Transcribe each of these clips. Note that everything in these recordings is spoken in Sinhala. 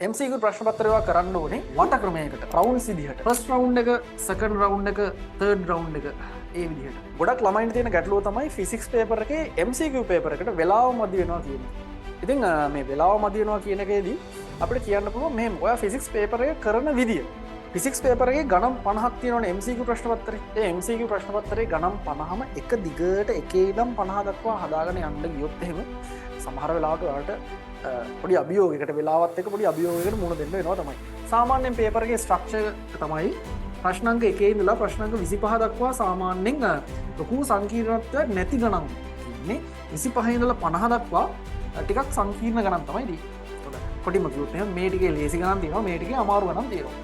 MCQ ප්‍රශ්න පත්‍රය කරන්න ඕනේ වට ක්‍රමයකට රවුන්ඩ්ස් විදිහට. ෆස්ට් රවුන්ඩ් එක, සෙකන්ඩ් රවුන්ඩ් එක, තර්ඩ් රවුන්ඩ් එක ඒ විදිහට. ගොඩක් ළමයින්ට තියෙන ගැටලුව තමයි ෆිසික්ස් පේපර් එකේ MCQ පේපර් එකට වෙලාව මදි වෙනවා කියන්නේ. ඉතින් මේ වෙලාව මදි වෙනවා කියන එකේදී අපිට කියන්න පුළුවන් මෙහෙම ඔයා ෆිසික්ස් පේපර් එක කරන විදිය. ෆිසික්ස් පේපර් එකේ ගණන් 50ක් තියෙනවනේ MCQ ප්‍රශ්න පත්‍රේ. ඒ MCQ ප්‍රශ්න පත්‍රේ ගණන් 50ම එක දිගට එකේ ඉඳන් 50 දක්වා හදාගෙන යන්න ගියොත් එහෙම සමහර වෙලාවට ඔයාලට පොඩි අභියෝගයකට වෙලාවත් එක්ක පොඩි අභියෝගයකට මුහුණ දෙන්න වෙනවා තමයි. සාමාන්‍යයෙන් පේපර් එකේ ස්ට්‍රක්චර් තමයි ප්‍රශ්න අංක 1 ඉඳලා ප්‍රශ්න අංක 25 දක්වා සාමාන්‍යයෙන් ලොකු සංකීර්ණත්වයක් නැති ගණන් ඉන්නේ. 25 ඉඳලා 50 දක්වා ටිකක් සංකීර්ණ ගණන් තමයි තියෙන්නේ. කොටිම කිව්වොත් එහෙනම් මේ ටිකේ ලේසි ගණන් තියෙනවා, මේ ටිකේ අමාරු ගණන් තියෙනවා.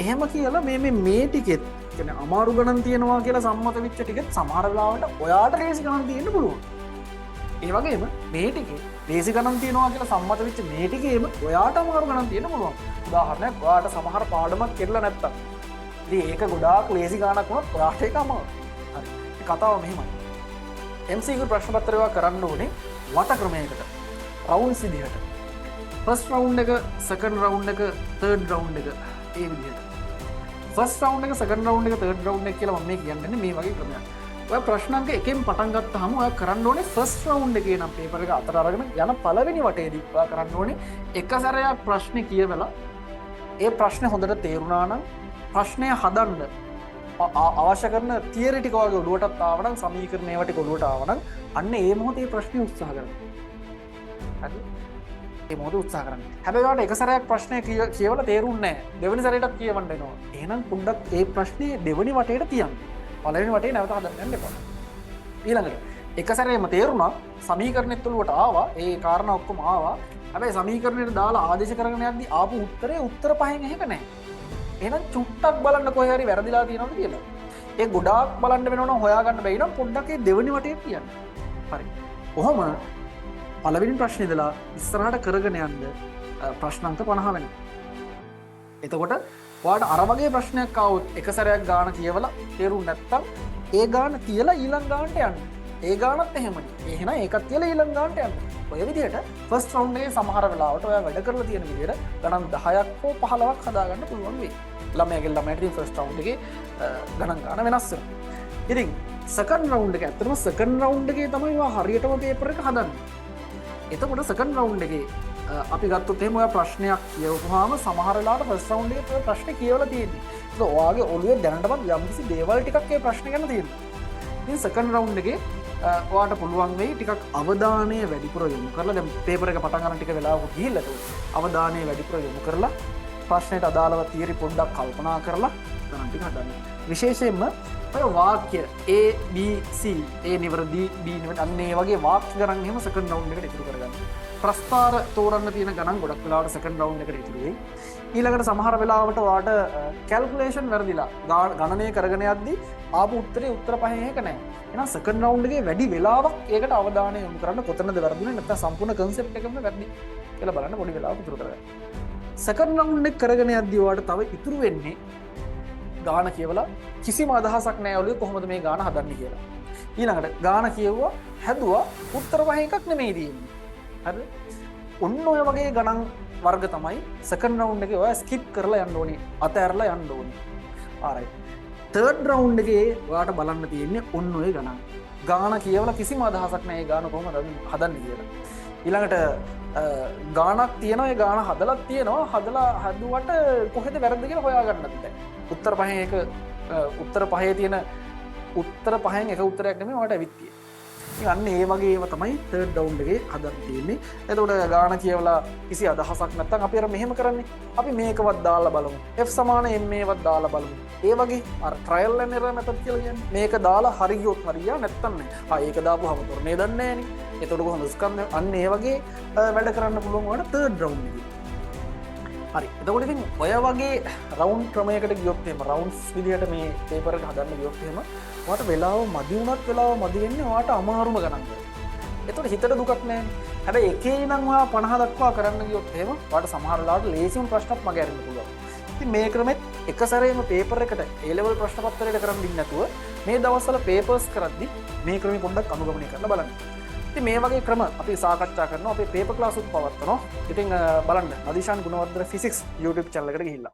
එහෙම කියලා මේ ටිකෙත් කියන්නේ අමාරු ගණන් තියෙනවා කියලා සම්මත වෙච්ච ටිකෙත් සමහර වෙලාවට ඔයාට ලේසි ගණන් තියෙන්න පුළුවන්. ඒ වගේම මේ ටිකේ ලේසි ගණන් තියෙනවා කියලා සම්මත වෙච්ච මේ ටිකේම ඔයාට අමාරු ගණන් තියෙන්න පුළුවන්. උදාහරණයක් ඔයාට සමහර පාඩමක් කෙරලා නැත්තම් ඉතින් ඒක ගොඩාක් ලේසි ගණනක් වුණොත් ඔයාට ඒක අමාරු. හරි. මේ කතාව මෙහෙමයි. MCQ ප්‍රශ්න පත්‍රය කරන්න ඕනේ වට ක්‍රමයකට. රවුන්ඩ්ස් විදිහට. ෆස්ට් රවුන්ඩ් එක, සෙකන්ඩ් රවුන්ඩ් එක, තර්ඩ් රවුන්ඩ් එක ඒ විදිහට. ෆස්ට් රවුන්ඩ් එක, සෙකන්ඩ් රවුන්ඩ් එක, තර්ඩ් රවුන්ඩ් එක කියලා මම මේ කියන්නේ මේ වගේ ක්‍රමයක්. ඔය ප්‍රශ්න අංක එකෙන් පටන් ගත්තාම ඔය කරන්න ඕනේ ෆස්ට් රවුන්ඩ් එකේ නම් පේපර් එක අතට අරගෙන යන පළවෙනි වටේදී ඔය කරන්න ඕනේ එක සැරයක් ප්‍රශ්නේ කියවලා ඒ ප්‍රශ්නේ හොඳට තේරුණා නම් ප්‍රශ්නය හදන්න අවශ්‍ය කරන තියරි ටික වගේ ඔළුවටත් ආවනම් සමීකරණ ඒවා ටික ඔළුවට ආවනම් අන්න ඒ මොහොතේ ප්‍රශ්නේ උත්සාහ කරන්න. හරි? ඒ මොහොතේ උත්සාහ කරන්න. හැබැයි ඔයාලට එක සැරයක් ප්‍රශ්නේ කියවලා තේරුන්නේ නැහැ. දෙවෙනි සැරේටත් කියවන්න වෙනවා. එහෙනම් පොඩ්ඩක් ඒ ප්‍රශ්නේ දෙවෙනි වටේට තියන්න. පළවෙනි වටේ නැවත හදන්න යන්න එපා. ඊළඟට එක සැරේම තේරුණා සමීකරණෙත් ඔළුවට ආවා. ඒ කාරණා ඔක්කොම ආවා. හැබැයි සමීකරණයට දාලා ආදේශ කරගෙන යද්දී ආපු උත්තරේ උත්තර පහෙන් එහෙක නැහැ. එහෙනම් චුට්ටක් බලන්න කොහේ හරි වැරදිලා තියෙනවද කියලා. ඒ ගොඩාක් බලන්න වෙනවනම් හොයාගන්න බැයි නම් පොඩ්ඩක් ඒ දෙවෙනි වටේ තියන්න. හරි. කොහොම පළවෙනි ප්‍රශ්නේ ඉඳලා ඉස්සරහට කරගෙන යන්න ප්‍රශ්න අංක 50 වෙනවා. එතකොට ඔයාලට අර වගේ ප්‍රශ්නයක් ආවොත් එක සැරයක් ගාන කියවලා තේරුම් නැත්තම් ඒ ගාන තියලා ඊළඟ ගානට යන්න. ඒ ගානත් එහෙමයි. එහෙනම් ඒකත් තියලා ඊළඟ ගානට යන්න. ඔය විදිහට ෆස්ට් රවුන්ඩ් එකේ සමහර වෙලාවට ඔයා වැඩ කරලා තියෙන විදිහට ගණන් 10ක් හෝ 15ක් හදාගන්න පුළුවන් වෙයි. ළමයාගේ ළමයට ඉතින් ෆස්ට් රවුන්ඩ් එකේ ගණන් ගන්න වෙනස් වෙනවා. ඉතින් සෙකන්ඩ් රවුන්ඩ් එක ඇත්තටම සෙකන්ඩ් රවුන්ඩ් එකේ තමයි ඔයා හරියටම පේපර් එක හදන්නේ. එතකොට සෙකන්ඩ් රවුන්ඩ් එකේ අපි ගත්තොත් එහෙම ඔයා ප්‍රශ්නයක් කියවපුවාම සමහර වෙලාවට ෆස්ට් රවුන්ඩ් එකේ ඔය ප්‍රශ්නේ කියවලා තියෙන්නේ. ඒක ඔයාගේ ඔළුවේ දැනටමත් යම්කිසි දේවල් ටිකක් ඒ ප්‍රශ්නේ ගැන තියෙනවා. ඉතින් සෙකන්ඩ් රවුන්ඩ් එකේ ඔයාට පුළුවන් වෙයි ටිකක් අවධානය වැඩිපුර යොමු කරලා දැන් පේපර් එක පටන් ගන්න ටික වෙලාවක ගිහිල්ලා අවධානය වැඩිපුර යොමු කරලා ප්‍රශ්නෙට අදාළව තියරි පොඩ්ඩක් කල්පනා කරලා ගණන් ටික හදන්න. විශේෂයෙන්ම ඔය වාක්‍ය A B C A නිවැරදි B නිවැරදි අන්න ඒ වගේ වාක්‍ය ගණන් එහෙම සෙකන්ඩ් රවුන්ඩ් එකට ඉතුරු කරගන්න. ප්‍රස්තාර තෝරන්න තියෙන ගණන් ගොඩක් වෙලාවට සෙකන්ඩ් රවුන්ඩ් එකට ඉතුරු වෙයි. ඊළඟට සමහර වෙලාවට ඔයාට කැල්කියුලේෂන් වැරදිලා ගණනය කරගෙන යද්දී ආපු උත්තරේ උත්තර පහෙන් එක නැහැ. එහෙනම් සෙකන්ඩ් රවුන්ඩ් එකේ වැඩි වෙලාවක් ඒකට අවධානය යොමු කරන්න කොතනද වැරදුනේ නැත්නම් සම්පූර්ණ කන්සෙප්ට් එකම වැරදි කියලා බලන්න පොඩි වෙලාවක් ඉතුරු කරගන්න. සෙකන්ඩ් රවුන්ඩ් එක කරගෙන යද්දී ඔයාට තව ඉතුරු වෙන්නේ ගාන කියවලා කිසිම අදහසක් නැහැ ඔළුවේ කොහොමද මේ ගාන හදන්නේ කියලා. ඊළඟට ගාන කියවුවා හැදුවා උත්තර පහෙන් එකක් නෙමෙයි තියෙන්නේ. හරිද? ඔන්න ඔය වගේ ගණන් වර්ග තමයි සෙකන්ඩ් රවුන්ඩ් එකේ ඔයා ස්කිප් කරලා යන්න ඕනේ. අතහැරලා යන්න ඕනේ. ආරයිට්. තර්ඩ් රවුන්ඩ් එකේ ඔයාට බලන්න තියෙන්නේ ඔන්න ඔය ගණන්. ගාන කියවලා කිසිම අදහසක් නැහැ ඒ ගාන කොහොමද හදන්නේ කියලා. ඊළඟට ගානක් තියෙනවා ඒ ගාන හදලා තියෙනවා හදලා හදුවට කොහෙද වැරද්ද කියලා හොයාගන්නත් බැහැ. උත්තර පහෙන් එක උත්තර පහේ තියෙන උත්තර පහෙන් එක උත්තරයක් නෙමෙයි ඔයාලට ඇවිත් තියෙන්නේ. ඉතින් අන්න ඒ වගේ ඒවා තමයි තර්ඩ් රවුන්ඩ් එකේ හදන්න තියෙන්නේ. එතකොට ගාන කියවලා කිසි අදහසක් නැත්නම් අපි අර මෙහෙම කරන්නේ. අපි මේකවත් දාලා බලමු. F සමාන m වත් දාලා බලමු. ඒ වගේ අර ට්‍රයල් ඇන්ඩ් එරර් මෙතඩ් කියලා කියන්නේ. මේක දාලා හරි ගියොත් හරියා නැත්නම් නෑ. ඒක දාපුවම තොරනේ දන්නේ නෑනේ. එතකොට කොහොමද ස්කන්ධ අන්න ඒ වගේ වැඩ කරන්න පුළුවන් වුණාට තර්ඩ් රවුන්ඩ් එකේ. හරි. එතකොට ඉතින් ඔය වගේ රවුන්ඩ් ක්‍රමයකට ගියොත් එහෙම රවුන්ඩ්ස් විදිහට මේ පේපර් එක හදන්න ගියොත් එහෙම ඔයාට වෙලාව මදි වුණත් වෙලාව මදි වෙන්නේ ඔයාට අමාරුම ගණන් වල. එතකොට හිතට දුකක් නැහැ. හැබැයි එකේ ඉඳන් ඔයා 50 දක්වා කරන්න ගියොත් එහෙම ඔයාට සමහර වෙලාවට ලේසිම ප්‍රශ්නත් මග ඇරෙන්න පුළුවන්. ඉතින් මේ ක්‍රමෙත් එක සැරේම පේපර් එකට A level ප්‍රශ්න පත්‍රයට කරන් දින්න නැතුව මේ දවස්වල පේපර්ස් කරද්දි මේ ක්‍රමෙ පොඩ්ඩක් අනුගමනය කරලා බලන්න. ඉතින් මේ වගේ ක්‍රම අපි සාකච්ඡා කරනවා අපේ පේපර් ක්ලාස් උත් පවත්වනවා. ඉතින් බලන්න අදිශාන් ගුණවර්ධන ෆිසික්ස් YouTube channel එකට ගිහිල්ලා